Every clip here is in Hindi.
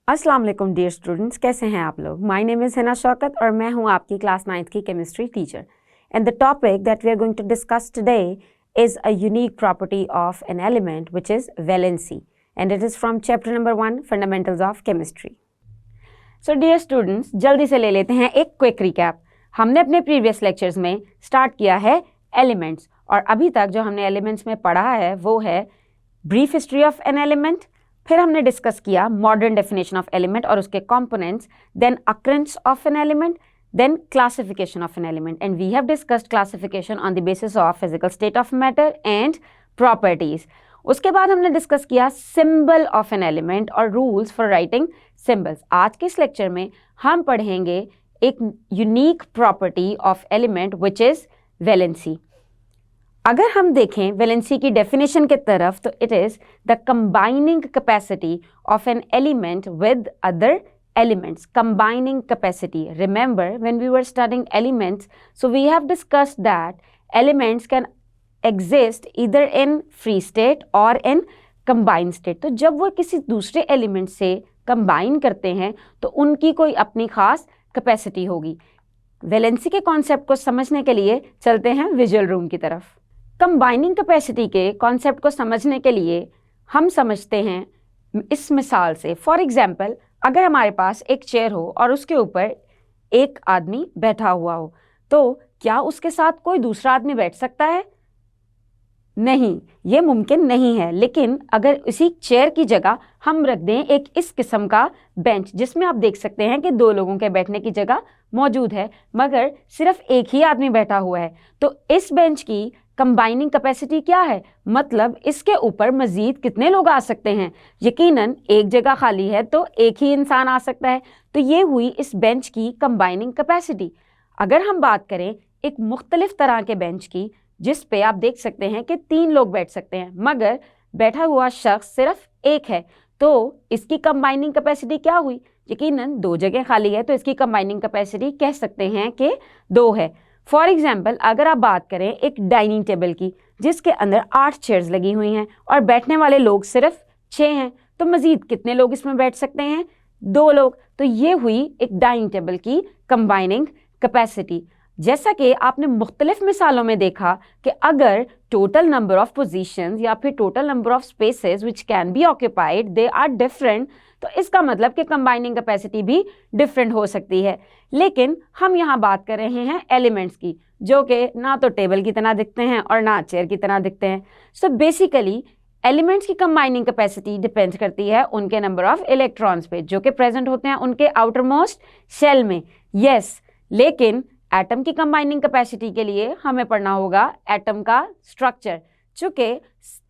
अस्सलाम वालेकुम डियर स्टूडेंट्स, कैसे हैं आप लोग। My name is Hina Shaukat और मैं हूं आपकी क्लास 9th की chemistry teacher. And the topic that we are going to discuss today is a unique property of an element which is valency, and it is from chapter number 1 fundamentals of chemistry. So dear students, जल्दी से ले लेते हैं एक क्विक रिकैप। हमने अपने प्रीवियस लेक्चर्स में स्टार्ट किया है एलिमेंट्स, और अभी तक जो हमने एलिमेंट्स में पढ़ा है वो है brief history of an element. फिर हमने डिस्कस किया मॉडर्न डेफिनेशन ऑफ एलिमेंट और उसके components, then occurrence of an element, then classification of an element, and we have discussed classification on the basis of physical state of matter and properties. उसके बाद हमने डिस्कस किया सिंबल ऑफ एन एलिमेंट और रूल्स फॉर राइटिंग सिंबल्स। आज के इस लेक्चर में हम पढ़ेंगे एक unique property of element which is valency. अगर हम देखें वैलेंसी की डेफिनेशन की तरफ, तो it is the combining capacity of an element with other elements. Combining capacity. Remember, when we were studying elements, so we have discussed that elements can exist either in free state or in combined state. तो जब वो किसी दूसरे element से combine करते हैं तो उनकी कोई अपनी खास capacity होगी। वैलेंसी के कॉन्सेप्ट को समझने के लिए चलते हैं विजुअल रूम की तरफ। कंबाइनिंग कैपेसिटी के कॉन्सेप्ट को समझने के लिए हम समझते हैं इस मिसाल से। फॉर एग्जाम्पल, अगर हमारे पास एक चेयर हो और उसके ऊपर एक आदमी बैठा हुआ हो, तो क्या उसके साथ कोई दूसरा आदमी बैठ सकता है? नहीं, ये मुमकिन नहीं है। लेकिन अगर इसी चेयर की जगह हम रख दें एक इस किस्म का बेंच, जिसमें आप देख सकते हैं कि दो लोगों के बैठने की जगह मौजूद है मगर सिर्फ एक ही आदमी बैठा हुआ है, तो इस बेंच की कंबाइनिंग कैपेसिटी क्या है? मतलब इसके ऊपर मजीद कितने लोग आ सकते हैं? यकीनन एक जगह खाली है तो एक ही इंसान आ सकता है। तो ये हुई इस बेंच की कंबाइनिंग कैपेसिटी। अगर हम बात करें एक मुख्तलिफ तरह के बेंच की, जिस पे आप देख सकते हैं कि 3 लोग बैठ सकते हैं मगर बैठा हुआ शख्स सिर्फ एक है, तो इसकी कंबाइनिंग कैपेसिटी क्या हुई? यकीनन 2 जगह खाली है तो इसकी कंबाइनिंग कैपेसिटी कह सकते हैं कि 2 है। फॉर एग्जाम्पल, अगर आप बात करें एक डाइनिंग टेबल की जिसके अंदर 8 चेयर्स लगी हुई हैं और बैठने वाले लोग सिर्फ 6 हैं, तो मजीद कितने लोग इसमें बैठ सकते हैं? 2 लोग। तो ये हुई एक डाइनिंग टेबल की कंबाइनिंग कैपेसिटी। जैसा कि आपने मुख्तलिफ मिसालों में देखा कि अगर टोटल नंबर ऑफ पोजीशंस या फिर total number of spaces which can be occupied they are different, तो इसका मतलब कि कंबाइनिंग कैपेसिटी भी डिफरेंट हो सकती है। लेकिन हम यहाँ बात कर रहे हैं एलिमेंट्स की, जो कि ना तो टेबल की तरह दिखते हैं और ना चेयर की तरह दिखते हैं। सो बेसिकली एलिमेंट्स की कंबाइनिंग कैपेसिटी डिपेंड करती है उनके नंबर ऑफ इलेक्ट्रॉन्स पे जो कि प्रेजेंट होते हैं उनके आउटर मोस्ट शेल में। यस, लेकिन एटम की कंबाइनिंग कैपेसिटी के लिए हमें पढ़ना होगा एटम का स्ट्रक्चर। चूँकि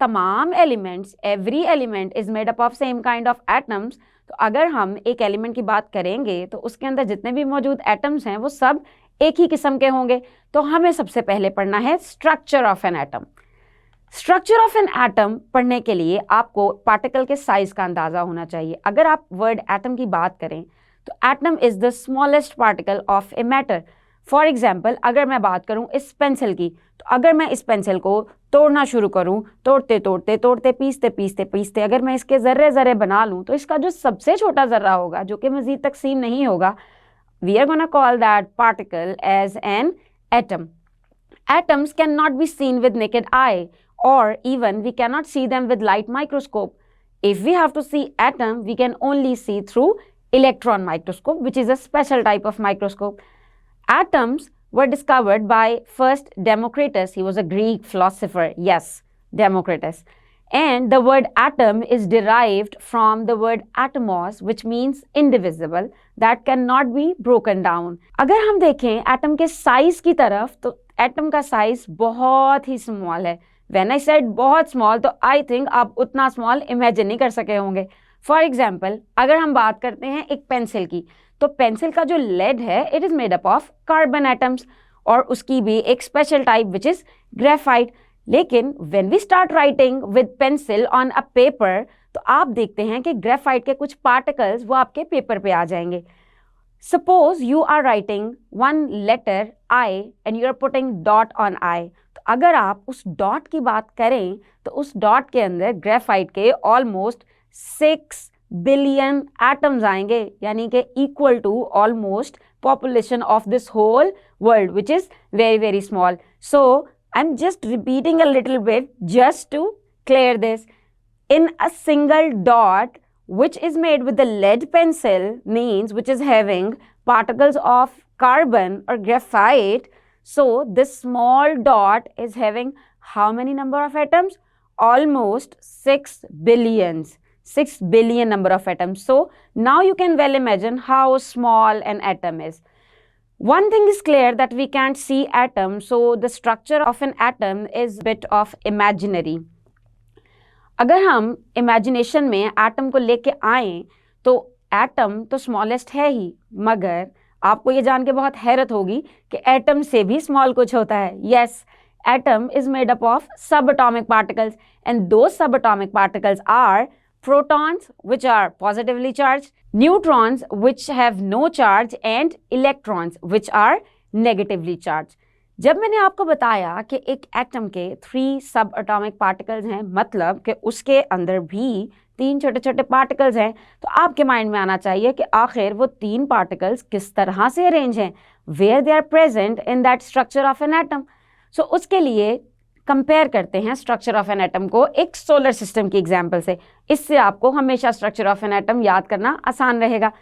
तमाम elements, every element is made up of same kind of atoms, तो अगर हम एक एलिमेंट की बात करेंगे तो उसके अंदर जितने भी मौजूद एटम्स हैं वो सब एक ही किस्म के होंगे। तो हमें सबसे पहले पढ़ना है structure of an atom. Structure of an atom पढ़ने के लिए आपको पार्टिकल के साइज का अंदाज़ा होना चाहिए। अगर आप वर्ड एटम की बात करें तो atom is the smallest particle of a matter. For example, अगर मैं बात करूं इस पेंसिल की, तो अगर मैं इस पेंसिल को तोड़ना शुरू करूं, तोड़ते तोड़ते तोड़ते पीसते पीसते पीसते अगर मैं इसके ज़र्रे ज़र्रे बना लूं, तो इसका जो सबसे छोटा ज़र्रा होगा जो कि मज़ीद तकसीम नहीं होगा, we are gonna call that particle as an atom. Atoms cannot be seen with naked eye, or even we cannot see them with light microscope. If we have to see atom, we can only see through electron microscope, which is a special type of microscope. Atoms were discovered by first Democritus. He was a Greek philosopher. Yes, Democritus. And the word atom is derived from the word atomos, which means indivisible, that cannot be broken down. अगर हम देखें एटम के साइज की तरफ, तो एटम का साइज बहुत ही स्मॉल है। When I said बहुत स्मॉल, तो आई थिंक आप उतना स्मॉल इमेजिन नहीं कर सके होंगे। फॉर एग्जाम्पल, अगर हम बात करते हैं एक पेंसिल की, तो पेंसिल का जो लेड है it is made up of carbon atoms, और उसकी भी एक special type which is graphite. लेकिन when we start writing with pencil on a paper, तो आप देखते हैं कि ग्रेफाइट के कुछ पार्टिकल्स वो आपके पेपर पे आ जाएंगे। Suppose you are writing one letter I and you are putting dot on I, तो अगर आप उस डॉट की बात करें तो उस डॉट के अंदर ग्रेफाइट के ऑलमोस्ट 6 बिलियन एटम्स आएंगे, यानी कि equal to almost population of this whole world, which is very very small. So I'm just repeating a little bit just to clear this. In a single dot which is made with the lead pencil, means which is having particles of carbon or graphite, so this small dot is having how many number of atoms? Almost 6 billions. 6 billion number of atoms. So now you can well imagine how small an atom is. One thing is clear that we can't see atom, so the structure of an atom is bit of imaginary. अगर हम imagination में atom को लेके आएं तो atom तो smallest है ही, मगर आपको ये जान के बहुत हैरत होगी कि atom से भी small कुछ होता है. Yes, atom is made up of subatomic particles, and those subatomic particles are protons, which are positively charged, neutrons, which have no charge, and electrons, which are negatively charged. जब मैंने आपको बताया कि एक एटम के 3 सब एटॉमिक पार्टिकल्स हैं, मतलब कि उसके अंदर भी 3 छोटे छोटे पार्टिकल्स हैं, तो आपके माइंड में आना चाहिए कि आखिर वो 3 पार्टिकल्स किस तरह से अरेंज हैं, where they are present in that structure of an atom. So उसके लिए कंपेयर करते हैं स्ट्रक्चर ऑफ एन एटम को एक सोलर सिस्टम की एग्जांपल से. इससे आपको हमेशा स्ट्रक्चर ऑफ एन एटम याद करना आसान रहेगा.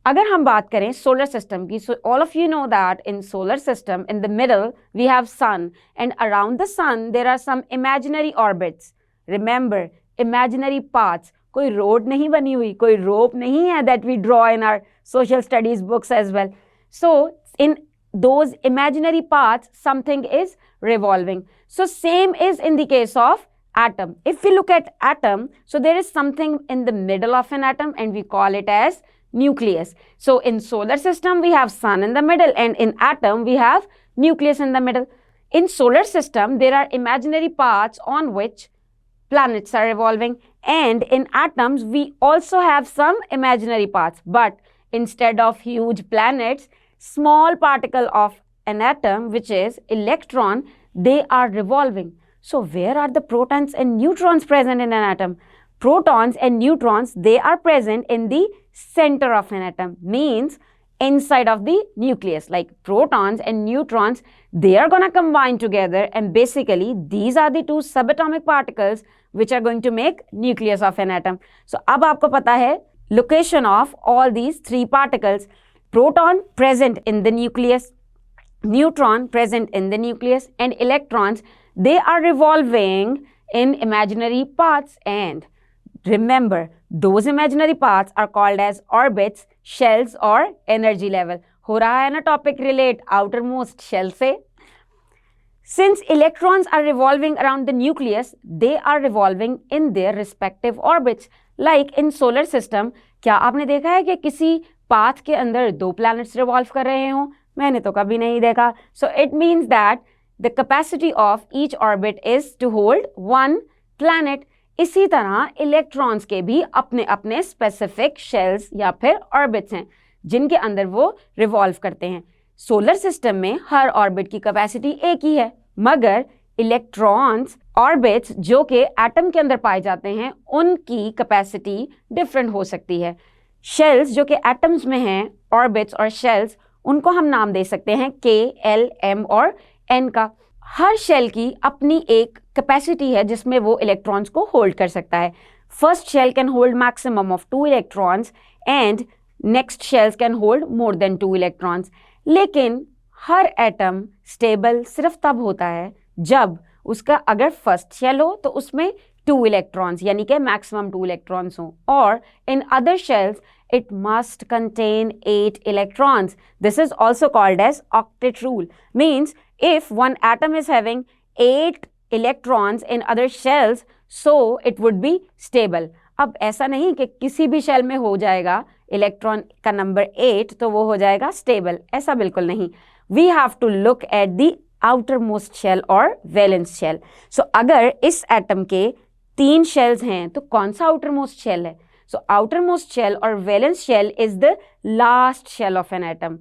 अगर हम बात करें सोलर सिस्टम की, so all of you know that in solar system in the middle we have sun, and around the sun there are some imaginary orbits. Remember, imaginary paths. कोई रोड नहीं बनी हुई, कोई रोप नहीं है that we draw in our social studies books as well. So in those imaginary paths something is revolving. So same is in the case of atom. If we look at atom, so there is something in the middle of an atom and we call it as nucleus. So in solar system we have sun in the middle, and in atom we have nucleus in the middle. In solar system there are imaginary paths on which planets are revolving, and in atoms we also have some imaginary paths, but instead of huge planets, small particle of an atom, which is electron, they are revolving. So where are the protons and neutrons present in an atom? Protons and neutrons, they are present in the center of an atom, means inside of the nucleus. Like protons and neutrons, they are gonna combine together, and basically these are the 2 subatomic particles which are going to make nucleus of an atom. So अब आपको पता है location of all these 3 particles. Proton present in the nucleus, neutron present in the nucleus, and electrons, they are revolving in imaginary paths. And remember, those imaginary paths are called as orbits, shells or energy level. हो रहा है ना टॉपिक रिलेट outermost shell से. Since electrons are revolving around the nucleus, they are revolving in their respective orbits. Like in solar system, क्या आपने देखा है कि किसी पाथ के अंदर 2 प्लैनेट्स रिवॉल्व कर रहे हों? मैंने तो कभी नहीं देखा. So it means that the capacity of each orbit is to hold 1 planet. इसी तरह इलेक्ट्रॉन्स के भी अपने अपने स्पेसिफिक शेल्स या फिर ऑर्बिट्स हैं जिनके अंदर वो रिवॉल्व करते हैं. सोलर सिस्टम में हर ऑर्बिट की कैपेसिटी एक ही है, मगर इलेक्ट्रॉन्स ऑर्बिट्स जो कि एटम के अंदर पाए जाते हैं उनकी कैपेसिटी डिफरेंट हो सकती है. शेल्स जो कि एटम्स में हैं, ऑर्बिट्स और शेल्स, उनको हम नाम दे सकते हैं K, L, M और N का. हर शेल की अपनी एक कैपेसिटी है जिसमें वो इलेक्ट्रॉन्स को होल्ड कर सकता है. First shell can hold maximum of 2 electrons and next shells can hold more than 2 electrons. लेकिन हर एटम स्टेबल सिर्फ तब होता है जब उसका अगर फर्स्ट शेल हो तो उसमें 2 इलेक्ट्रॉन्स यानी कि मैक्सिमम 2 इलेक्ट्रॉन्स हों, और in other shells it must contain 8 electrons. This is also called as octet rule. Means if one atom is having 8 electrons in other shells, so it would be stable. अब ऐसा नहीं कि किसी भी शेल में हो जाएगा इलेक्ट्रॉन का नंबर 8 तो वो हो जाएगा स्टेबल, ऐसा बिल्कुल नहीं. We have to look at the outermost shell or valence shell. So अगर इस एटम के 3 शेल्स हैं तो कौन सा outermost shell है? So outermost shell or valence shell is the last shell of an atom.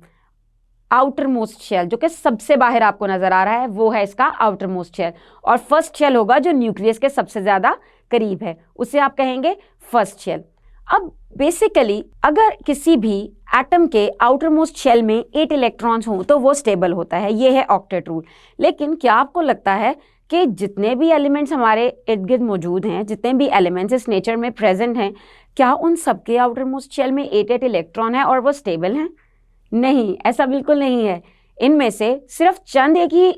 Outermost shell जो कि सबसे बाहर आपको नजर आ रहा है वो है इसका outermost shell, और first shell होगा जो न्यूक्लियस के सबसे ज्यादा करीब है, उसे आप कहेंगे first shell. अब बेसिकली अगर किसी भी एटम के आउटर मोस्ट शेल में 8 इलेक्ट्रॉन्स हों तो वो स्टेबल होता है, ये है ऑक्टेट रूल। लेकिन क्या आपको लगता है कि जितने भी एलिमेंट्स हमारे इर्द गिर्द मौजूद हैं, जितने भी एलिमेंट्स इस नेचर में प्रेजेंट हैं, क्या उन सबके आउटर मोस्ट शेल में 8 इलेक्ट्रॉन है और वो स्टेबल हैं? नहीं, ऐसा बिल्कुल नहीं है। इनमें से सिर्फ चंद एक ही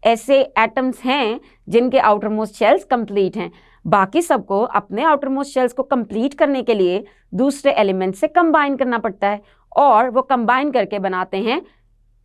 ऐसे एटम्स हैं जिनके आउटर मोस्ट शेल्स कंप्लीट हैं। बाकी सबको अपने आउटर मोस्ट शेल्स को कंप्लीट करने के लिए दूसरे एलिमेंट से कंबाइन करना पड़ता है और वो कंबाइन करके बनाते हैं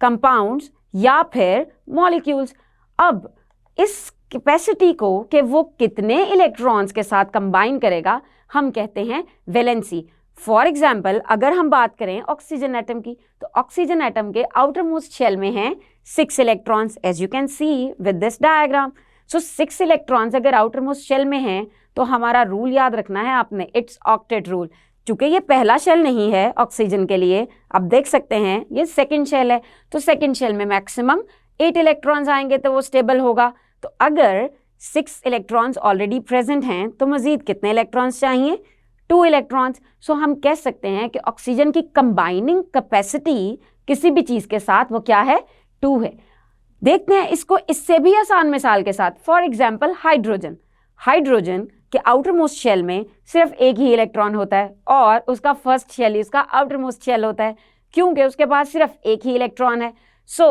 कंपाउंड्स या फिर मॉलिक्यूल्स। अब इस कैपेसिटी को कि वो कितने इलेक्ट्रॉन्स के साथ कंबाइन करेगा हम कहते हैं वैलेंसी। फॉर एग्जाम्पल अगर हम बात करें ऑक्सीजन एटम की, तो ऑक्सीजन एटम के आउटर मोस्ट शेल में हैं 6 electrons, as you can see with this diagram. So 6 electrons अगर आउटर मोस्ट शेल में हैं तो हमारा रूल याद रखना है आपने, इट्स ऑक्टेट रूल। चूंकि ये पहला शेल नहीं है ऑक्सीजन के लिए, आप देख सकते हैं ये सेकेंड शेल है, तो सेकेंड शेल में मैक्सिमम 8 इलेक्ट्रॉन्स आएंगे तो वो स्टेबल होगा। तो अगर 6 इलेक्ट्रॉन्स ऑलरेडी प्रेजेंट हैं तो मजीद कितने इलेक्ट्रॉन्स चाहिए? 2 इलेक्ट्रॉन्स। सो हम कह सकते हैं कि ऑक्सीजन की कंबाइनिंग कैपेसिटी किसी भी चीज़ के साथ वो क्या है? 2 है। देखते हैं इसको इससे भी आसान मिसाल के साथ। For example hydrogen. हाइड्रोजन के आउटर मोस्ट शेल में सिर्फ एक ही इलेक्ट्रॉन होता है और उसका फर्स्ट शेल इसका आउटर मोस्ट शेल होता है, क्योंकि उसके पास सिर्फ एक ही इलेक्ट्रॉन है। So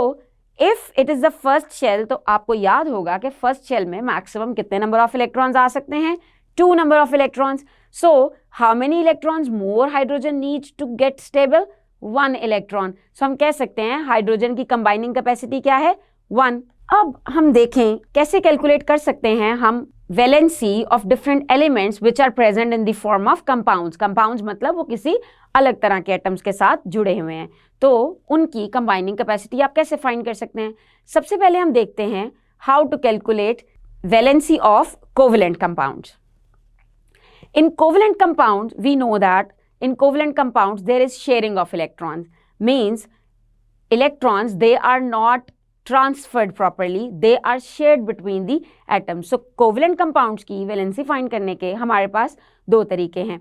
if it is the first shell, तो आपको याद होगा कि फर्स्ट शेल में मैक्सिमम कितने नंबर ऑफ इलेक्ट्रॉन्स आ सकते हैं? 2 number of electrons. So how many electrons more hydrogen needs to get stable? 1 electron. So हम कह सकते हैं हाइड्रोजन की कंबाइनिंग कैपेसिटी क्या है? 1। अब हम देखें कैसे कैलकुलेट कर सकते हैं हम valency of different elements which are present in the form of compounds. Compounds मतलब वो किसी अलग तरह के एटम्स के साथ जुड़े हुए हैं, तो उनकी कंबाइनिंग कैपेसिटी आप कैसे फाइंड कर सकते हैं? सबसे पहले हम देखते हैं how to calculate valency of covalent compounds. In covalent compounds, we know that in covalent compounds there is sharing of electrons. Means electrons, they are not transferred properly, they are shared between the atoms. So covalent compounds की valency find करने के हमारे पास 2 तरीके हैं।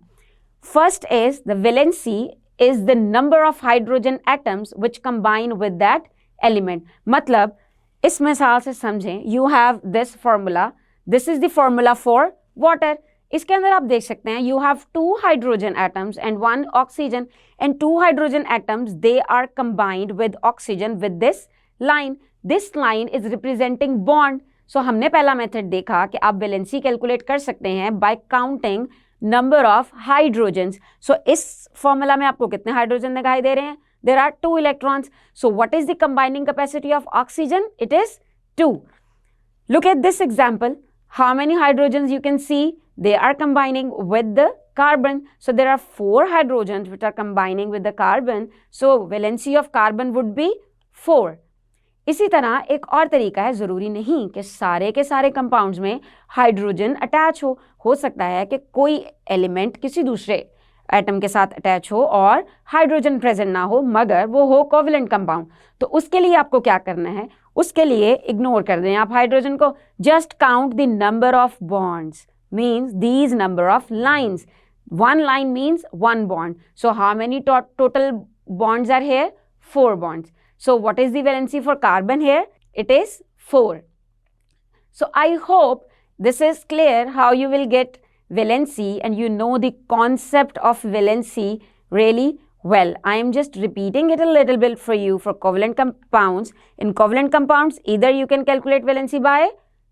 First is the valency is the number of hydrogen atoms which combine with that element. मतलब इस मिसाल से समझें, you have this formula, this is the formula for water. इसके अंदर आप देख सकते हैं you have 2 hydrogen atoms and 1 oxygen, and 2 hydrogen atoms they are combined with oxygen with this line. This line is representing bond. So हमने पहला मेथड देखा कि आप वैलेंसी कैलकुलेट कर सकते हैं by counting number of hydrogens. So इस फॉर्मूला में आपको कितने हाइड्रोजन दिखाई दे रहे हैं? There are 2 electrons. So what is the combining capacity of oxygen? It is 2. Look at this example. How many hydrogens you can see? They are combining with the carbon. So there are 4 hydrogens which are combining with the carbon. So valency of carbon would be 4. इसी तरह एक और तरीका है, ज़रूरी नहीं कि सारे के सारे कंपाउंड्स में हाइड्रोजन अटैच हो सकता है कि कोई एलिमेंट किसी दूसरे एटम के साथ अटैच हो और हाइड्रोजन प्रेजेंट ना हो, मगर वो हो कोवेलेंट कंपाउंड। तो उसके लिए आपको क्या करना है? उसके लिए इग्नोर कर दें आप हाइड्रोजन को, just count the number of bonds, means these number of lines. 1 line means 1 bond. So how many total bonds are here? 4 bonds. So what is the valency for carbon here? It is 4. So I hope this is clear how you will get valency and you know the concept of valency really well. I am just repeating it a little bit for you for covalent compounds. In covalent compounds, either you can calculate valency by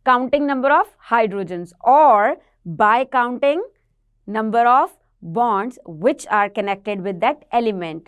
counting number of hydrogens or by counting number of bonds which are connected with that element.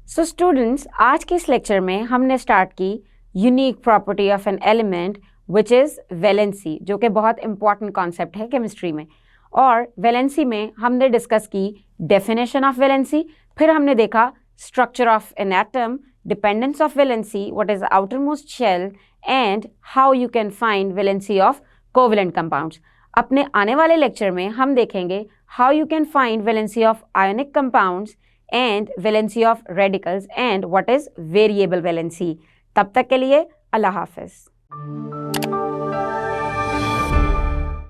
So students, आज के इस लेक्चर में हमने स्टार्ट की unique property of an element which is valency, जो कि बहुत इंपॉर्टेंट कॉन्सेप्ट है केमिस्ट्री में। और वैलेंसी में हमने डिस्कस की डेफिनेशन ऑफ वैलेंसी, फिर हमने देखा structure of an atom, dependence of valency, what is outer most shell, and how you can find valency of covalent compounds. अपने आने वाले लेक्चर में हम देखेंगे how you can find valency of ionic compounds and valency of radicals and what is variable valency. तब तक के लिए अल्लाह हाफिज़।